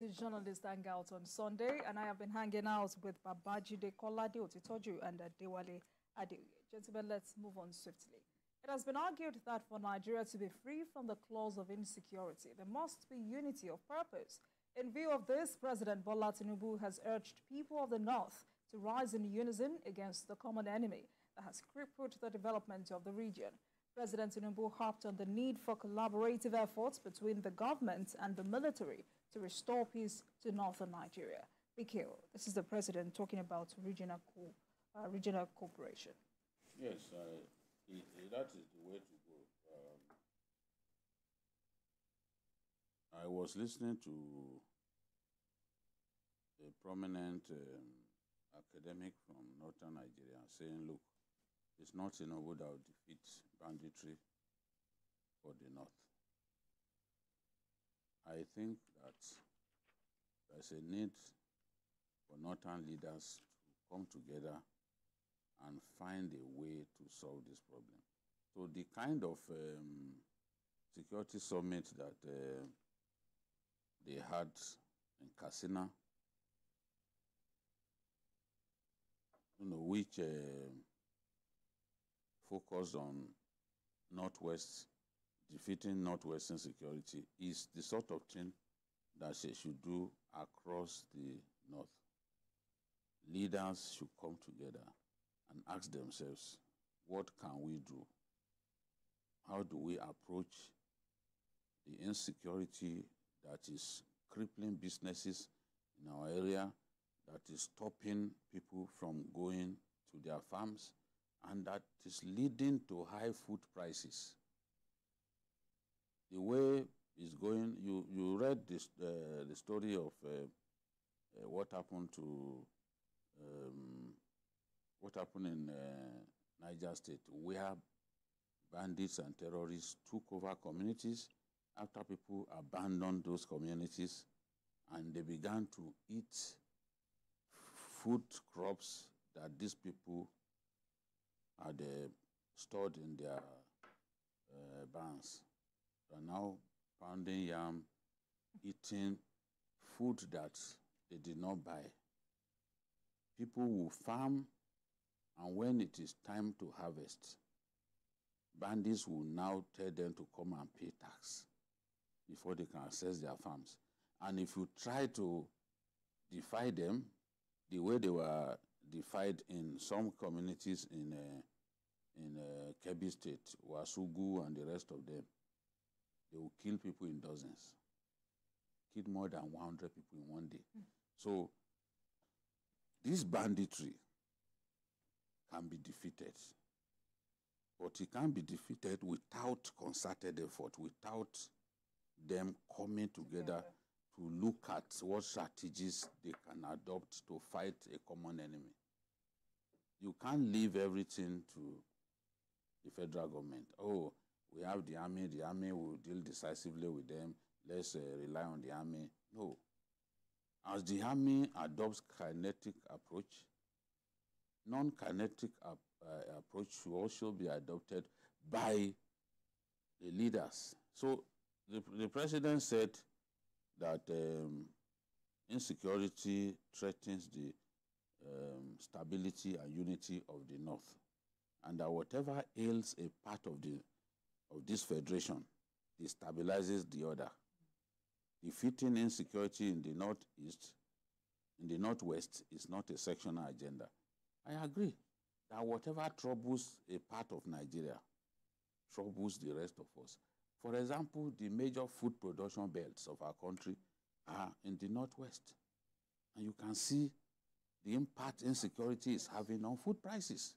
Security Journalist Hangout on Sunday, and I have been hanging out with Babajide Kolade Otitoju and Adewale Adeoye. Gentlemen, let's move on swiftly. It has been argued that for Nigeria to be free from the claws of insecurity, there must be unity of purpose. In view of this, President Bola Tinubu has urged people of the North to rise in unison against the common enemy that has crippled the development of the region. President Tinubu harped on the need for collaborative efforts between the government and the military to restore peace to northern Nigeria. Mikhail, this is the president talking about regional cooperation. Yes, that is the way to go. I was listening to a prominent academic from northern Nigeria saying, look, it's not Tinubu that will defeat banditry for the North. I think that there's a need for northern leaders to come together and find a way to solve this problem. So the kind of security summit that they had in Katsina, which focused on Northwest, defeating Northwestern security, is the sort of thing that they should do across the North. Leaders should come together and ask themselves, what can we do? How do we approach the insecurity that is crippling businesses in our area, that is stopping people from going to their farms, and that is leading to high food prices? The way it's going, you read this, the story of what happened in Niger State, where bandits and terrorists took over communities after people abandoned those communities, and they began to eat food crops that these people had stored in their barns. They are now pounding yam, eating food that they did not buy. People will farm, and when it is time to harvest, bandits will now tell them to come and pay tax before they can access their farms. And if you try to defy them, the way they were defied in some communities in Kebbi State, Wasugu and the rest of them, they will kill people in dozens. Kill more than 100 people in one day. So this banditry can be defeated, but it can't be defeated without concerted effort, without them coming together to look at what strategies they can adopt to fight a common enemy. You can't leave everything to the federal government. Oh, we have the army will deal decisively with them, let's rely on the army. No. As the army adopts kinetic approach, non-kinetic approach should also be adopted by the leaders. So the president said that insecurity threatens the stability and unity of the North, and that whatever ails a part of this federation destabilizes the other. Defeating insecurity in the Northeast, in the Northwest, is not a sectional agenda. I agree that whatever troubles a part of Nigeria troubles the rest of us. For example, the major food production belts of our country are in the Northwest. And you can see the impact insecurity is having on food prices.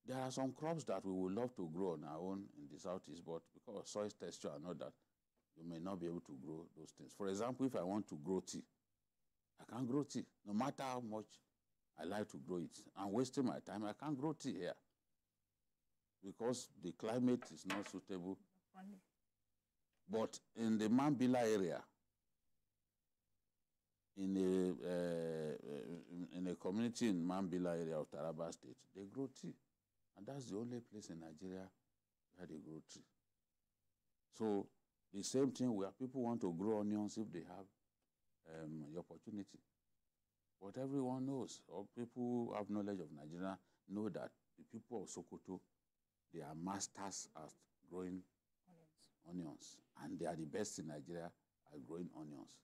There are some crops that we would love to grow on our own in the Southeast, but because of soil texture and all that, you may not be able to grow those things. For example, if I want to grow tea, I can't grow tea. No matter how much I like to grow it. I'm wasting my time. I can't grow tea here because the climate is not suitable. But in the Mambila area, in a community in Mambila area of Taraba State, they grow tea. And that's the only place in Nigeria where they grow tea. So The same thing where people want to grow onions if they have the opportunity. But everyone knows, or people who have knowledge of Nigeria know that the people of Sokoto, they are masters at growing onions. And they are the best in Nigeria at growing onions.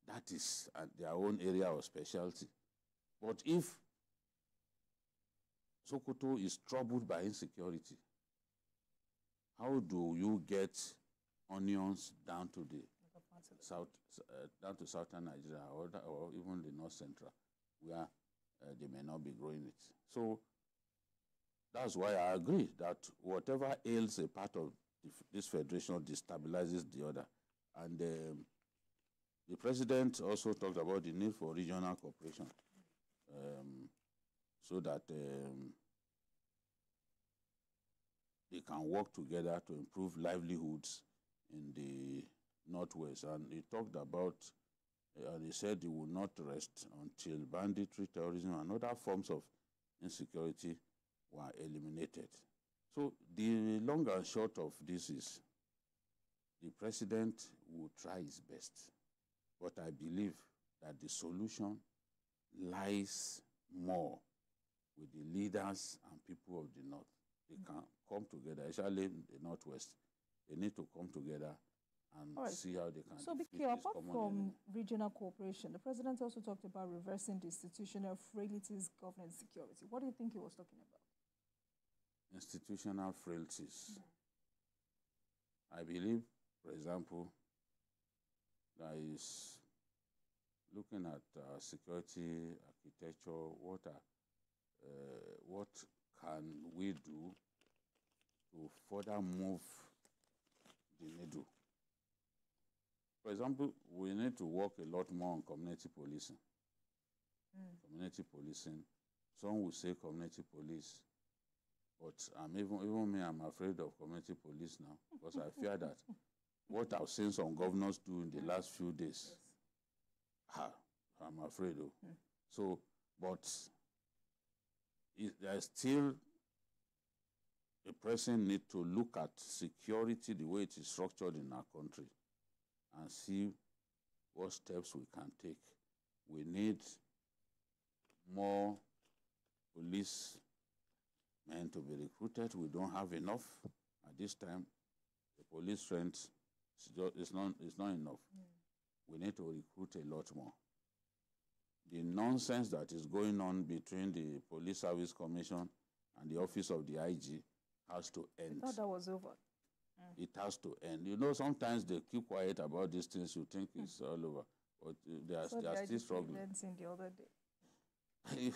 That is their own area of specialty. But if Sokoto is troubled by insecurity, how do you get onions down to the down to southern Nigeria or even the north central, where they may not be growing it? So that's why I agree that whatever ails a part of this federation destabilizes the other. And the president also talked about the need for regional cooperation so that they can work together to improve livelihoods in the Northwest. And he talked about, and he said he will not rest until banditry, terrorism, and other forms of insecurity were eliminated. So the long and short of this is the president will try his best, but I believe that the solution lies more with the leaders and people of the North. They can come together, especially in the Northwest. They need to come together and see how they can. So, Biki, apart from regional cooperation, the president also talked about reversing the institutional frailties governing security. What do you think he was talking about? Institutional frailties. I believe, for example, that is looking at security architecture. What can we do to further move the needle? For example, we need to work a lot more on community policing. Community policing. Some will say community police, but even me, I'm afraid of community police now because I fear that what I've seen some governors do in the last few days, I'm afraid of. So, but there's still a person need to look at security the way it is structured in our country and see what steps we can take. We need more police men to be recruited. We don't have enough at this time. The police strength is not enough. We need to recruit a lot more. The nonsense that is going on between the Police Service Commission and the Office of the IG has to end. I thought that was over. It has to end. You know, sometimes they keep quiet about these things. You think it's all over, but they are still struggling. The other day.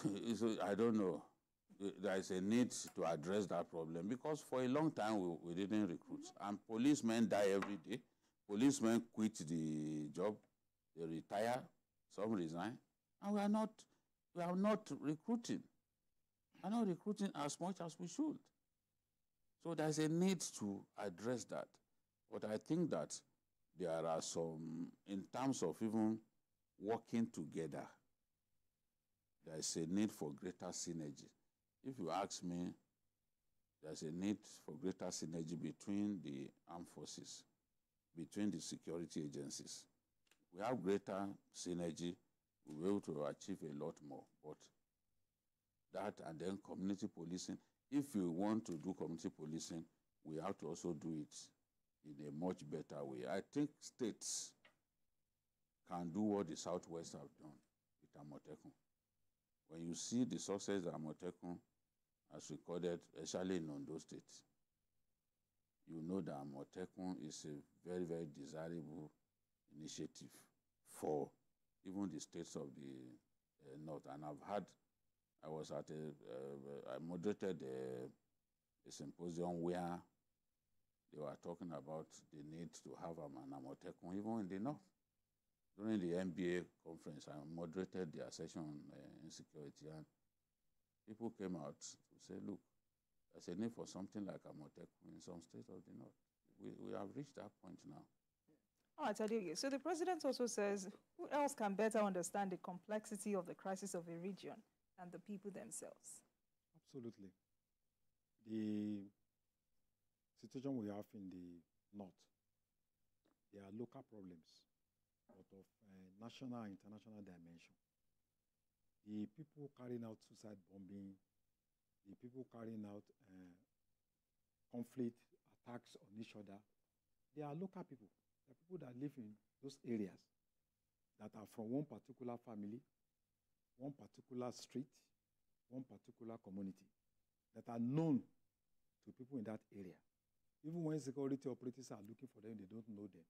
I don't know. There is a need to address that problem because for a long time we didn't recruit. And policemen die every day. Policemen quit the job. They retire. Some resign. And we are not recruiting. We are not recruiting as much as we should. So there's a need to address that. But I think that there are some, in terms of even working together, there's a need for greater synergy. If you ask me, there's a need for greater synergy between the armed forces, between the security agencies. We have greater synergy, we'll be able to achieve a lot more. But that and then community policing, if you want to do community policing, we have to also do it in a much better way. I think states can do what the Southwest have done with Amotekun. When you see the success that Amotekun has recorded, especially in Ondo State, you know that Amotekun is a very, very desirable initiative for even the states of the North. And I was at I moderated a symposium where they were talking about the need to have an Amotekun even in the North. During the MBA conference, I moderated their session on insecurity, and people came out to say, look, there's a need for something like Amotekun in some states of the North. We have reached that point now. All right, Adeoye. So the president also says, who else can better understand the complexity of the crisis of a region than the people themselves? Absolutely. The situation we have in the North There are local problems, but of national and international dimension. The people carrying out suicide bombing, the people carrying out conflict attacks on each other, they are local people. They are people that live in those areas that are from one particular family, one particular street, one particular community, that are known to people in that area. Even when security operatives are looking for them, they don't know them.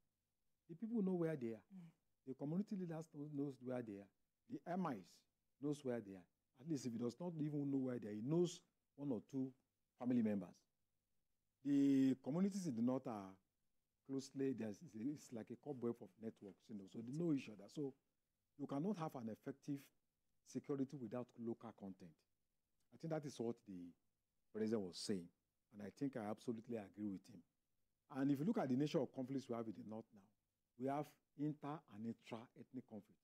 The people know where they are. The community leaders knows where they are. The MIs knows where they are. At least if he does not even know where they are, he knows one or two family members. The communities in the north are closely, it's like a cobweb of networks, so they know each other. So you cannot have an effective security without local content. I think that is what the president was saying, and I think I absolutely agree with him. And if you look at the nature of conflicts we have in the north now, we have inter and intra-ethnic conflict.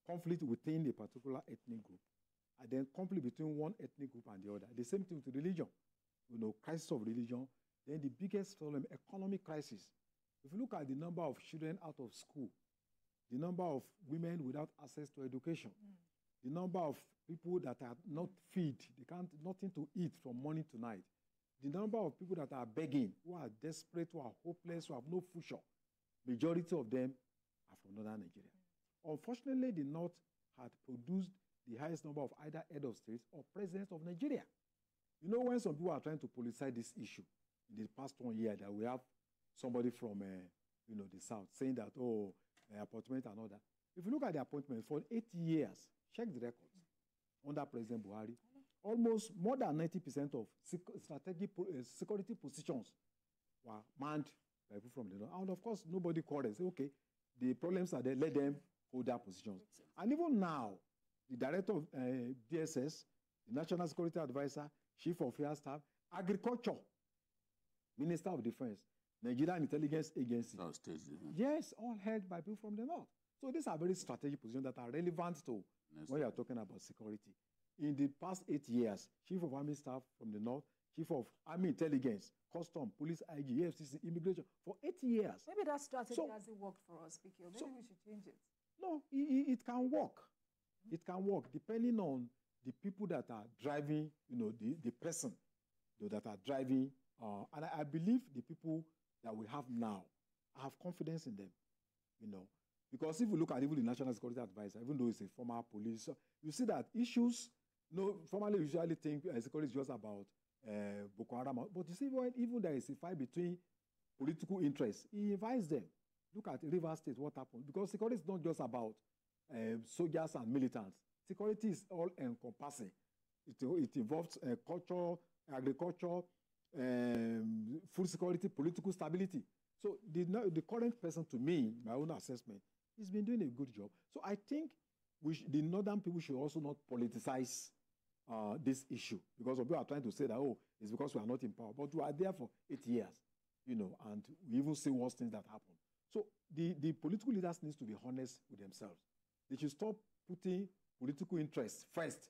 Conflict within a particular ethnic group, and then conflict between one ethnic group and the other. The same thing with religion. Crisis of religion. Then the biggest problem, economic crisis. If you look at the number of children out of school, the number of women without access to education, the number of people that are not fed, they can't, nothing to eat from morning to night, the number of people that are begging, who are desperate, who are hopeless, who have no future, majority of them are from northern Nigeria. Unfortunately, the North had produced the highest number of either head of states or presidents of Nigeria. When some people are trying to politicize this issue in the past 1 year, that we have somebody from the South saying that, appointment and all that. If you look at the appointment, for 8 years, check the records, under President Buhari, almost more than 90% of strategic security positions were manned by people from the North. And of course, nobody called and said, okay, the problems are there, let them hold their positions. And even now, the director of DSS, the National Security Advisor, Chief of Air Staff, Agriculture, Minister of Defense, Nigerian Intelligence Agency. Yes, all held by people from the North. So these are very strategic positions that are relevant to when you are talking about security. In the past 8 years, Chief of Army Staff from the North, Chief of Army Intelligence, Custom, Police, IG, EFCC, Immigration, for 8 years. Maybe that strategy hasn't worked for us, Maybe we should change it. No, it can work. It can work depending on the people that are driving, the person that are driving. And I believe the people that we have now, I have confidence in them, Because if you look at even the National Security Advisor, even though it's a former police, you see that issues, formerly we usually think security is just about Boko Haram. But you see, even there is a fight between political interests, he invites them. Look at Rivers State, what happened. Because security is not just about soldiers and militants. Security is all encompassing. It involves culture, agriculture, food security, political stability. So the current person, to me, my own assessment, he's been doing a good job. So I think the northern people should also not politicize this issue, because people are trying to say that, it's because we are not in power. But we are there for 8 years, and we even see worse things that happen. So the political leaders need to be honest with themselves. They should stop putting political interests first.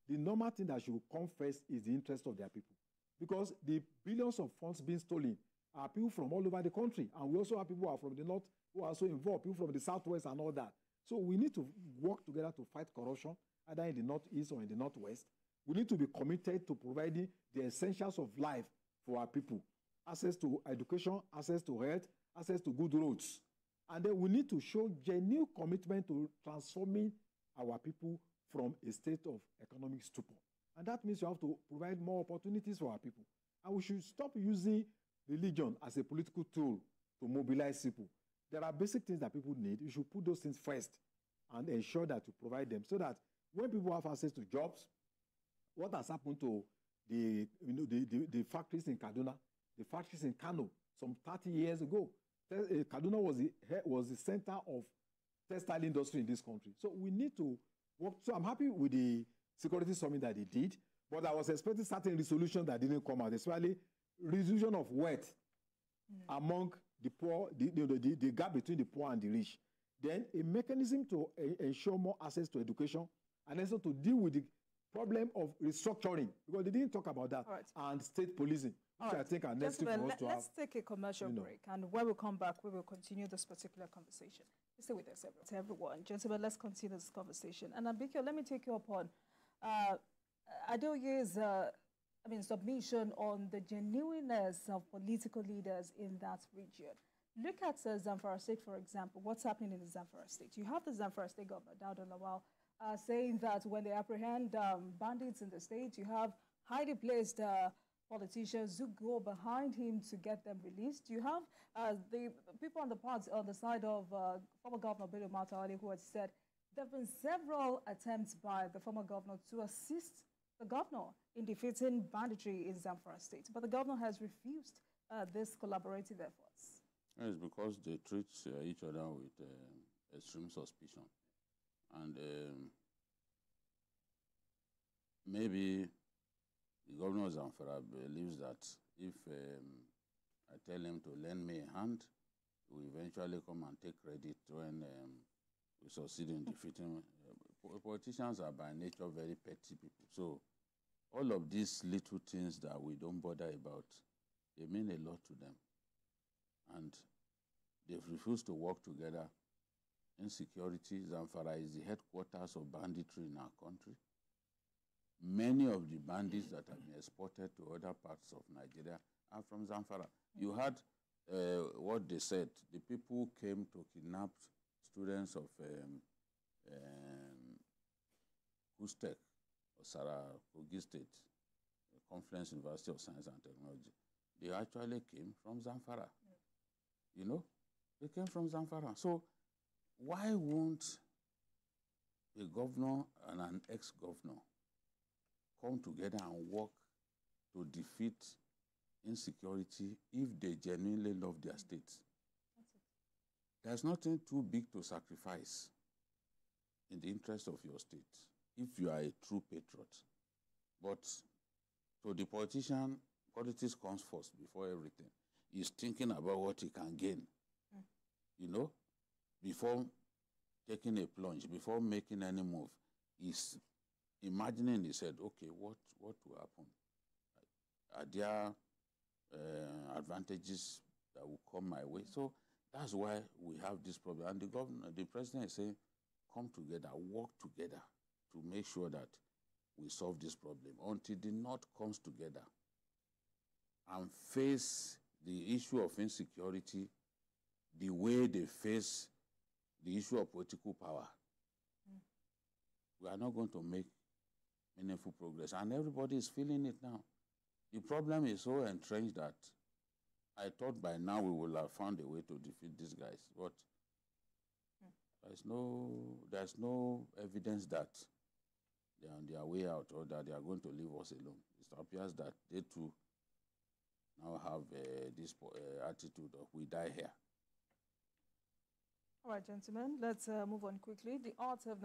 The normal thing that should come first is the interest of their people. Because the billions of funds being stolen are people from all over the country. And we also have people who are from the north who are also involved, people from the southwest and all that. So we need to work together to fight corruption, either in the northeast or in the northwest. We need to be committed to providing the essentials of life for our people. Access to education, access to health, access to good roads. And then we need to show genuine commitment to transforming our people from a state of economic stupor. And that means you have to provide more opportunities for our people. And we should stop using religion as a political tool to mobilize people. There are basic things that people need. You should put those things first and ensure that you provide them, so that when people have access to jobs, what has happened to the factories in Kaduna, the factories in Kano some 30 years ago? Kaduna was the center of textile industry in this country. So we need to work. So I'm happy with the security summit that they did, but I was expecting certain resolutions that didn't come out, especially resolution of wealth among the poor, the gap between the poor and the rich. Then a mechanism to ensure more access to education, and also to deal with the problem of restructuring, because they didn't talk about that, and state policing, which I think are necessary for us to have. Let's take a commercial break, and when we come back, we will continue this particular conversation. Stay with us, everyone. Gentlemen, let's continue this conversation. And Abike, let me take you upon Adeoye's submission on the genuineness of political leaders in that region. Look at Zamfara State, for example. What's happening in the Zamfara State? You have the Zamfara State Governor, Dauda Lawal, saying that when they apprehend bandits in the state, you have highly placed politicians who go behind him to get them released. You have the people on the side of former Governor Bello Matawalle, who had said there have been several attempts by the former governor to assist the governor in defeating banditry in Zamfara State. But the governor has refused this collaborative efforts. It's because they treat each other with extreme suspicion. And maybe the governor of Zamfara believes that if I tell him to lend me a hand, he will eventually come and take credit when we succeed in defeating. Politicians are by nature very petty people. So all of these little things that we don't bother about, they mean a lot to them. And they've refused to work together. Insecurity, Zamfara is the headquarters of banditry in our country. Many of the bandits that have been exported to other parts of Nigeria are from Zamfara. You heard what they said. The people who came to kidnap students of Kustek, or Kogi State, Conference University of Science and Technology, they actually came from Zamfara. You know, they came from Zamfara. So why won't a governor and an ex-governor come together and work to defeat insecurity if they genuinely love their states? There's nothing too big to sacrifice in the interest of your state if you are a true patriot. But to the politician, politics comes first before everything. He's thinking about what he can gain, you know, before taking a plunge, before making any move. He's imagining, he said, okay, what will happen? Are there advantages that will come my way? So that's why we have this problem. And the president is saying, come together, work together to make sure that we solve this problem. Until the North comes together and face the issue of insecurity the way they face the issue of political power, we are not going to make meaningful progress. And everybody is feeling it now. The problem is so entrenched that I thought by now we will have found a way to defeat these guys. But there's no evidence that they are on their way out or that they are going to leave us alone. It appears that they too now have this attitude of we die here. All right, gentlemen, let's move on quickly. The art of